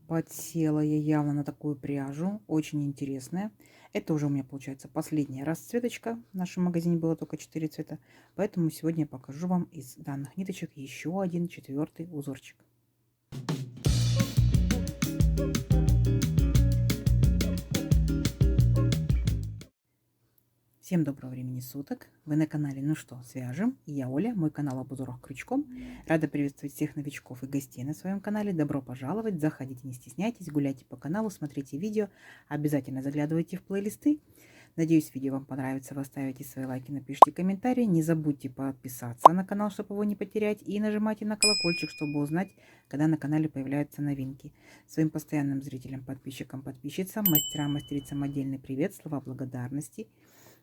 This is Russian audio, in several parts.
Подсела я явно на такую пряжу, очень интересная. Это уже у меня получается последняя расцветочка. В нашем магазине было только 4 цвета, поэтому сегодня я покажу вам из данных ниточек еще один четвертый узорчик. Всем доброго времени суток! Вы на канале «Ну что, свяжем?» И я Оля, мой канал об узорах крючком. Рада приветствовать всех новичков и гостей на своем канале. Добро пожаловать! Заходите, не стесняйтесь, гуляйте по каналу, смотрите видео. Обязательно заглядывайте в плейлисты. Надеюсь, видео вам понравится. Вы оставите свои лайки, напишите комментарии. Не забудьте подписаться на канал, чтобы его не потерять. И нажимайте на колокольчик, чтобы узнать, когда на канале появляются новинки. Своим постоянным зрителям, подписчикам, подписчицам, мастерам, мастерицам отдельный привет, слова благодарности.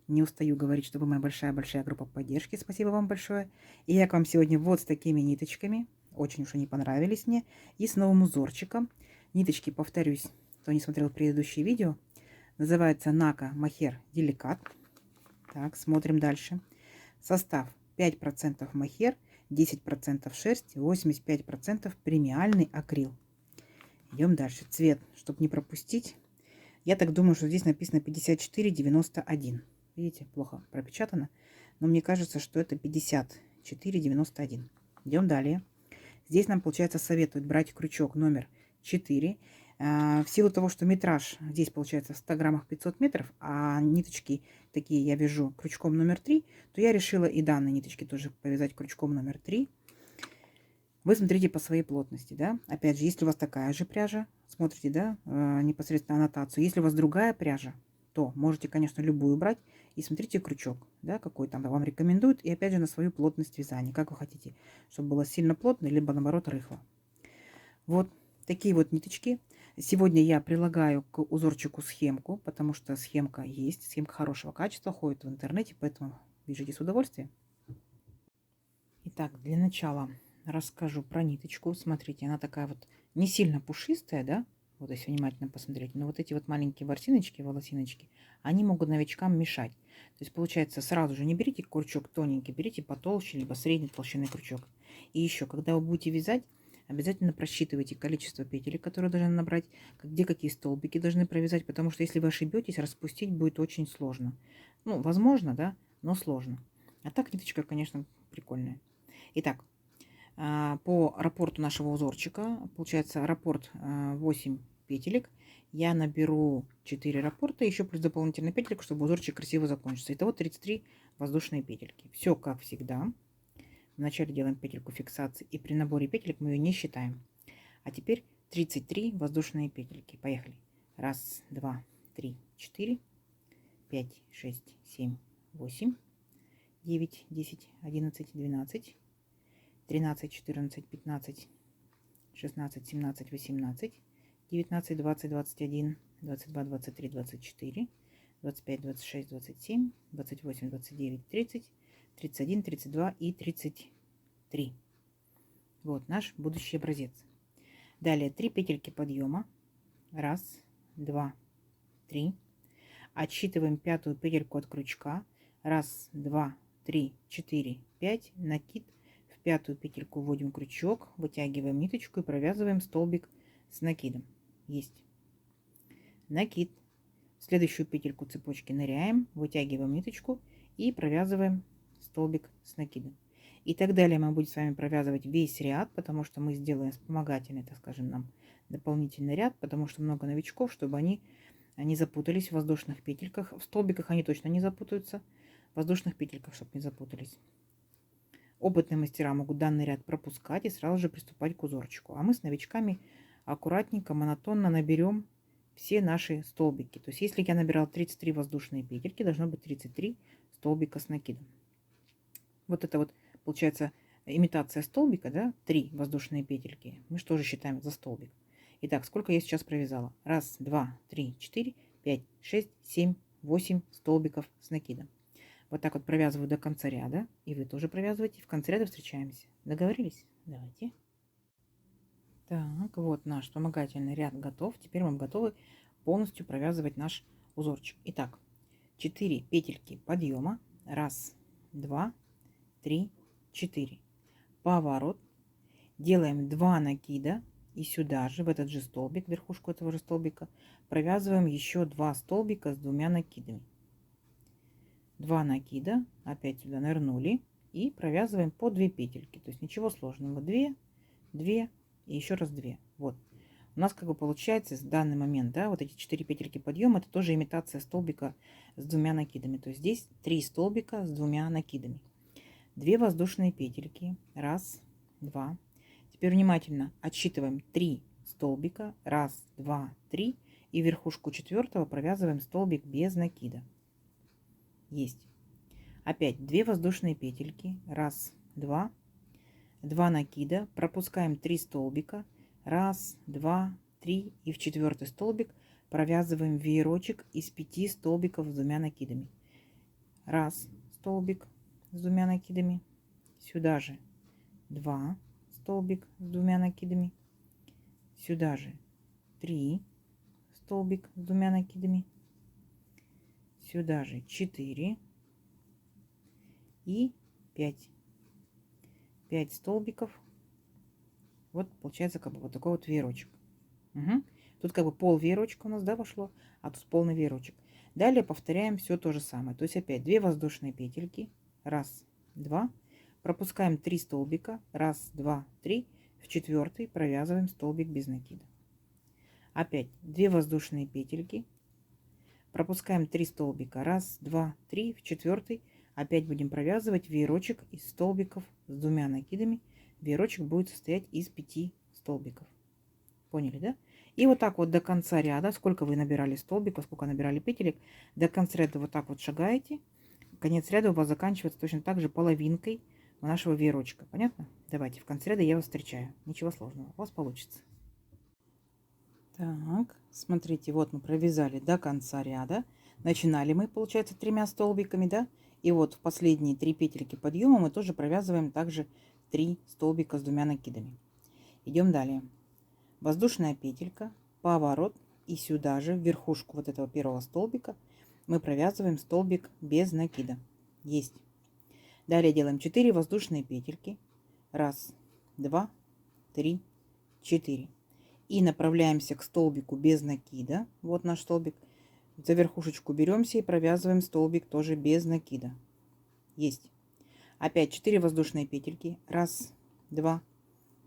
Не устаю говорить, что вы моя большая-большая группа поддержки. Спасибо вам большое. И я к вам сегодня вот с такими ниточками. Очень уж они понравились мне. И с новым узорчиком. Ниточки, повторюсь, кто не смотрел предыдущие видео. Называется Нака Мохер Деликат. Так, смотрим дальше. Состав 5% мохер, 10% шерсть, 85% премиальный акрил. Идем дальше. Цвет, чтобы не пропустить. Я так думаю, что здесь написано 54,91. Видите, плохо пропечатано. Но мне кажется, что это 54,91. Идем далее. Здесь нам, получается, советуют брать крючок номер 4. В силу того, что метраж здесь получается в 100 граммах 500 метров, а ниточки такие я вяжу крючком номер 3, то я решила и данные ниточки тоже повязать крючком номер 3. Вы смотрите по своей плотности, да. Опять же, если у вас такая же пряжа, смотрите, да, непосредственно аннотацию. Если у вас другая пряжа, то можете, конечно, любую брать и смотрите крючок, да, какой там вам рекомендуют. И опять же на свою плотность вязания, как вы хотите, чтобы было сильно плотно, либо наоборот рыхло. Вот такие вот ниточки. Сегодня я прилагаю к узорчику схемку, потому что схемка есть, схемка хорошего качества, ходит в интернете, поэтому вяжите с удовольствием. Итак, для начала расскажу про ниточку. Смотрите, она такая вот не сильно пушистая, да? Вот если внимательно посмотреть. Но вот эти вот маленькие ворсиночки, волосиночки, они могут новичкам мешать. То есть получается, сразу же не берите крючок тоненький, берите потолще, либо средней толщины крючок. И еще, когда вы будете вязать, обязательно просчитывайте количество петель, которые должны набрать, где какие столбики должны провязать, потому что если вы ошибетесь, распустить будет очень сложно. Ну, возможно, да, но сложно. А так ниточка, конечно, прикольная. Итак, по раппорту нашего узорчика, получается раппорт 8 петелек, я наберу 4 раппорта, еще плюс дополнительный петельку, чтобы узорчик красиво закончился. Итого 33 воздушные петельки. Все как всегда. Вначале делаем петельку фиксации, и при наборе петелек мы ее не считаем. А теперь 33 воздушные петельки. Поехали. 1, 2, 3, 4, 5, 6, 7, 8, 9, 10, 11, 12, 13, 14, 15, 16, 17, 18, 19, 20, 21, 22, 23, 24, 25, 26, 27, 28, 29, 30, 31, 32 и 33. Вот наш будущий образец. Далее 3 петельки подъема. 1, 2, 3. Отсчитываем пятую петельку от крючка. 1, 2, 3, 4, 5. Накид. В пятую петельку вводим крючок, вытягиваем ниточку и провязываем столбик с накидом. Есть. Накид. В следующую петельку цепочки ныряем, вытягиваем ниточку и провязываем столбик с накидом. И так далее мы будем с вами провязывать весь ряд, потому что мы сделаем вспомогательный, так скажем, нам дополнительный ряд, потому что много новичков, чтобы они не запутались в воздушных петельках. В столбиках они точно не запутаются, в воздушных петельках, чтобы не запутались. Опытные мастера могут данный ряд пропускать и сразу же приступать к узорчику. А мы с новичками аккуратненько, монотонно наберем все наши столбики. То есть если я набирал 33 воздушные петельки, должно быть 33 столбика с накидом. Вот это вот получается имитация столбика, да, 3 воздушные петельки. Мы что же считаем за столбик? Итак, сколько я сейчас провязала? 1, 2, 3, 4, 5, 6, 7, 8 столбиков с накидом. Вот так вот провязываю до конца ряда. И вы тоже провязываете. В конце ряда встречаемся. Договорились? Давайте. Так, вот наш вспомогательный ряд готов. Теперь мы готовы полностью провязывать наш узорчик. Итак, 4 петельки подъема. 1, 2, 3, 4. Поворот. Делаем 2 накида. и сюда же, в этот же столбик, верхушку этого же столбика, провязываем еще 2 столбика с 2 накидами. 2 накида, опять сюда нырнули и провязываем по 2 петельки. То есть ничего сложного. 2, 2 и еще раз 2. Вот. У нас как бы получается в данный момент, да, вот эти 4 петельки подъема, это тоже имитация столбика с 2 накидами. То есть здесь 3 столбика с 2 накидами. 2 воздушные петельки. Раз, два. Теперь внимательно отсчитываем 3 столбика. Раз, два, три. И верхушку 4-го провязываем столбик без накида. Есть. Опять 2 воздушные петельки. Раз, два. 2 накида. Пропускаем 3 столбика. Раз, два, три. И в 4-й столбик провязываем веерочек из 5 столбиков с 2 накидами. Раз столбик с 2 накидами. Сюда же 2 столбик с 2 накидами. Сюда же 3 столбик с 2 накидами. Сюда же 4 и 5. 5 столбиков. Вот получается как бы вот такой вот веерочек. Угу. Тут как бы пол веерочка у нас, да, вошло, а тут полный веерочек. Далее повторяем все то же самое. То есть опять 2 воздушные петельки. Раз, два. Пропускаем 3 столбика. Раз, два, три. В 4-й провязываем столбик без накида. Опять 2 воздушные петельки. Пропускаем 3 столбика. Раз, два, три. В 4-й опять будем провязывать веерочек из столбиков с 2 накидами. Веерочек будет состоять из 5 столбиков. Поняли, да? И вот так вот до конца ряда, сколько вы набирали столбиков, сколько набирали петелек, до конца ряда вот так вот шагаете. Конец ряда у вас заканчивается точно так же половинкой нашего веерочка. Понятно? Давайте, в конце ряда я вас встречаю. Ничего сложного, у вас получится. Так, смотрите, вот мы провязали до конца ряда. Начинали мы, получается, 3 столбиками, да? И вот в последние 3 петельки подъема мы тоже провязываем также 3 столбика с 2 накидами. Идем далее. Воздушная петелька, поворот, и сюда же в верхушку вот этого первого столбика мы провязываем столбик без накида. Есть. Далее делаем 4 воздушные петельки. Раз, два, три, 4. И направляемся к столбику без накида. Вот наш столбик. За верхушечку беремся и провязываем столбик тоже без накида. Есть. Опять 4 воздушные петельки. Раз, два,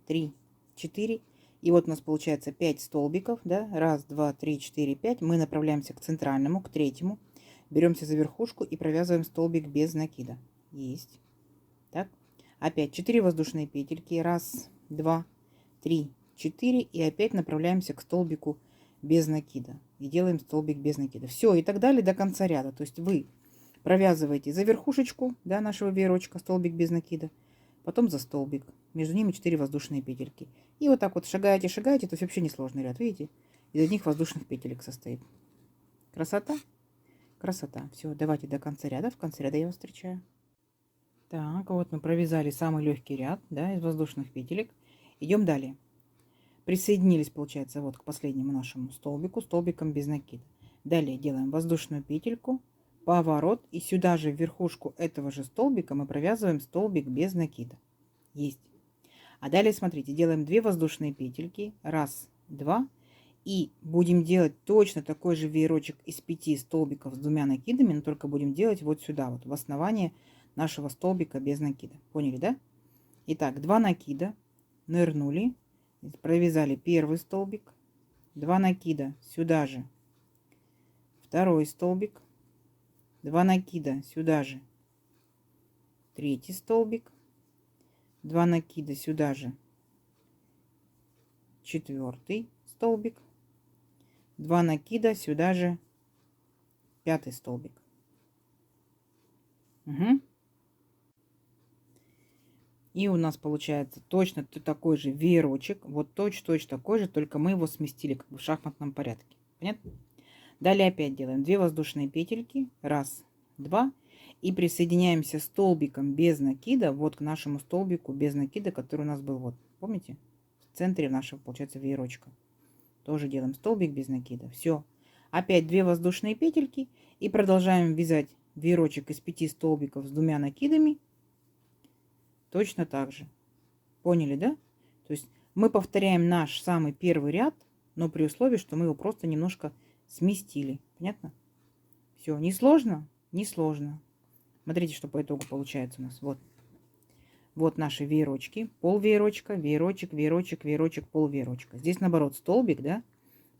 три, 4. И вот у нас получается 5 столбиков. Да? Раз, два, три, 4, 5. Мы направляемся к центральному, к третьему. Беремся за верхушку и провязываем столбик без накида. Есть. Так. Опять 4 воздушные петельки. Раз, два, три, 4. И опять направляемся к столбику без накида. И делаем столбик без накида. Все, и так далее до конца ряда. То есть вы провязываете за верхушечку, да, нашего веерочка столбик без накида. Потом за столбик. Между ними 4 воздушные петельки. И вот так вот шагаете, шагаете. То есть вообще несложный ряд. Видите? Из одних воздушных петелек состоит. Красота? Красота. Все, давайте до конца ряда. В конце ряда я вас встречаю. Так, вот мы провязали самый легкий ряд, да, из воздушных петелек. Идем далее. Присоединились, получается, вот к последнему нашему столбику, столбиком без накида. Далее делаем воздушную петельку, поворот, и сюда же в верхушку этого же столбика мы провязываем столбик без накида. Есть. А далее, смотрите, делаем 2 воздушные петельки. Раз, два. И будем делать точно такой же веерочек из 5 столбиков с 2 накидами, но только будем делать вот сюда, вот в основании нашего столбика без накида. Поняли, да? Итак, 2 накида, нырнули, провязали первый столбик, 2 накида сюда же, второй столбик, 2 накида сюда же, третий столбик, 2 накида сюда же, четвертый столбик, 2 накида сюда же, пятый столбик. Угу. И у нас получается точно такой же веерочек, вот точно такой же, только мы его сместили как бы в шахматном порядке. Понятно? Далее опять делаем 2 воздушные петельки. Раз, два. И присоединяемся столбиком без накида вот к нашему столбику без накида, который у нас был вот. Помните? В центре нашего, получается, веерочка. Тоже делаем столбик без накида. Все. Опять 2 воздушные петельки. И продолжаем вязать веерочек из 5 столбиков с 2 накидами. Точно так же. Поняли, да? То есть Мы повторяем наш самый первый ряд, но при условии, что мы его просто немножко сместили. Понятно? Все, не сложно? Не сложно. Смотрите, что по итогу получается у нас. Вот. Вот наши веерочки. Пол веерочка, веерочек, веерочек, веерочек, пол веерочка. Здесь наоборот столбик, да,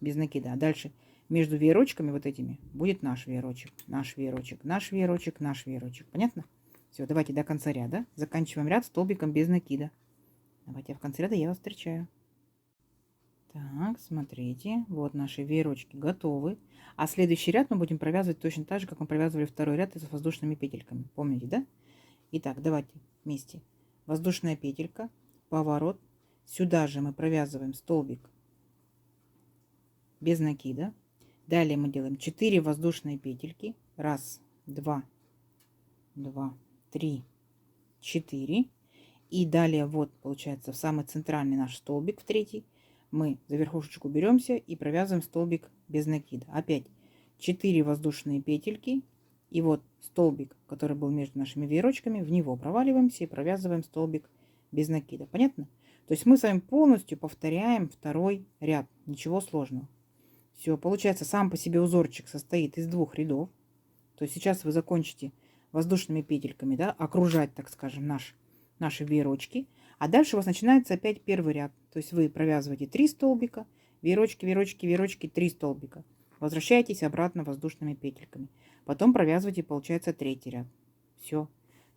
без накида. А дальше между веерочками вот этими будет наш веерочек, наш веерочек, наш веерочек, наш веерочек. Понятно? Все, давайте до конца ряда. Заканчиваем ряд столбиком без накида. Давайте в конце ряда я вас встречаю. Так, смотрите, вот наши веерочки готовы. А следующий ряд мы будем провязывать точно так же, как мы провязывали второй ряд с воздушными петельками. Помните, да? Итак, давайте вместе. Воздушная петелька, поворот. Сюда же мы провязываем столбик без накида. Далее мы делаем 4 воздушные петельки. Раз, два, два, три, 4. И далее вот получается в самый центральный наш столбик, в третий. Мы за верхушечку беремся и провязываем столбик без накида. Опять 4 воздушные петельки. И вот столбик, который был между нашими веерочками, в него проваливаемся и провязываем столбик без накида. Понятно? То есть мы с вами полностью повторяем второй ряд. Ничего сложного. Все, получается, сам по себе узорчик состоит из 2 рядов. То есть сейчас вы закончите воздушными петельками, да, окружать, так скажем, наши веерочки. А дальше у вас начинается опять первый ряд. То есть вы провязываете 3 столбика, веерочки, веерочки, веерочки, 3 столбика. Возвращаетесь обратно воздушными петельками. Потом провязываете, получается, третий ряд. Все.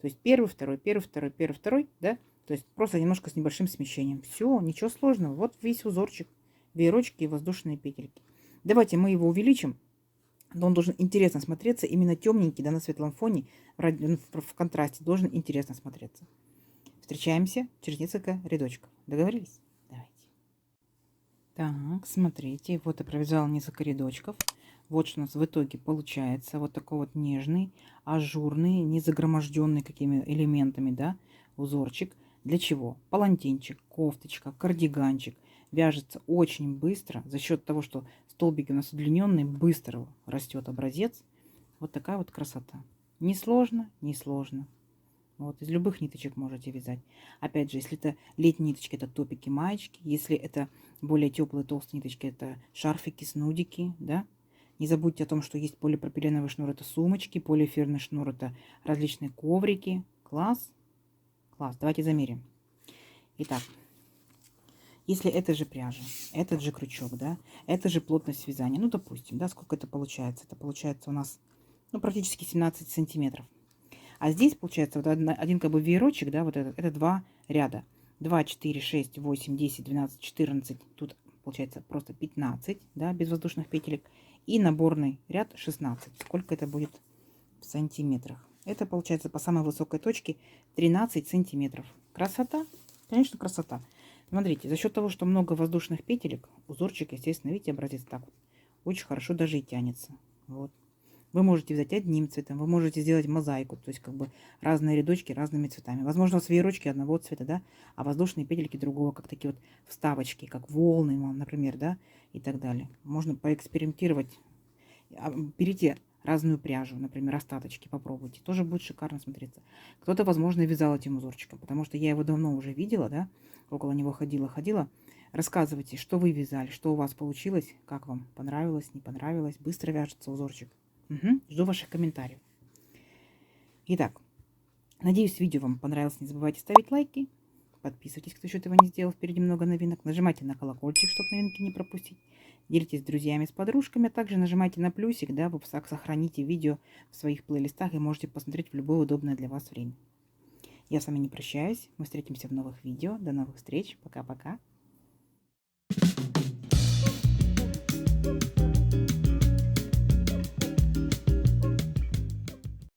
То есть первый, второй, первый, второй, первый, второй, да? То есть просто немножко с небольшим смещением. Все, ничего сложного. Вот весь узорчик. Веерочки и воздушные петельки. Давайте мы его увеличим. Но он должен интересно смотреться. Именно темненький, да, на светлом фоне, в контрасте, должен интересно смотреться. Встречаемся через несколько рядочков. Договорились? Давайте. Так, смотрите, вот я провязала несколько рядочков. Вот что у нас в итоге получается. Вот такой вот нежный, ажурный, не загроможденный какими элементами, да, узорчик. Для чего? Палантинчик, кофточка, кардиганчик. Вяжется очень быстро. За счет того, что столбики у нас удлиненные, быстро растет образец. Вот такая вот красота. Не сложно, не сложно. Вот из любых ниточек можете вязать. Опять же, если это летние ниточки, это топики, маечки. Если это более теплые толстые ниточки, это шарфики, снудики, да. Не забудьте о том, что есть полипропиленовый шнур, это сумочки, полиэфирный шнур, это различные коврики. Класс. Класс. Давайте замерим. Итак, если это же пряжа, этот же крючок, да, это же плотность вязания, ну, допустим, да, сколько это получается? Это получается у нас, ну, практически 17 сантиметров. А здесь получается вот один как бы веерочек, да, вот этот, это 2 ряда. 2, 4, 6, 8, 10, 12, 14. Тут получается просто 15, да, без воздушных петелек. И наборный ряд 16. Сколько это будет в сантиметрах? Это получается по самой высокой точке 13 сантиметров. Красота? Конечно, красота. Смотрите, за счет того, что много воздушных петелек, узорчик, естественно, видите, образец так вот, очень хорошо даже и тянется. Вот. Вы можете взять одним цветом, вы можете сделать мозаику, то есть как бы разные рядочки разными цветами. Возможно, у вас веерочки одного цвета, да, а воздушные петельки другого, как такие вот вставочки, как волны, например, да, и так далее. Можно поэкспериментировать, берите разную пряжу, например, остаточки, попробуйте, тоже будет шикарно смотреться. Кто-то, возможно, вязал этим узорчиком, потому что я его давно уже видела, да, около него ходила. Рассказывайте, что вы вязали, что у вас получилось, как вам понравилось, не понравилось, быстро вяжется узорчик. Угу, жду ваших комментариев. Итак, надеюсь, видео вам понравилось. Не забывайте ставить лайки. Подписывайтесь, кто еще этого не сделал. Впереди много новинок. Нажимайте на колокольчик, чтобы новинки не пропустить. Делитесь с друзьями, с подружками. А также нажимайте на плюсик, да, вы сохраните видео в своих плейлистах и можете посмотреть в любое удобное для вас время. Я с вами не прощаюсь. Мы встретимся в новых видео. До новых встреч. Пока-пока.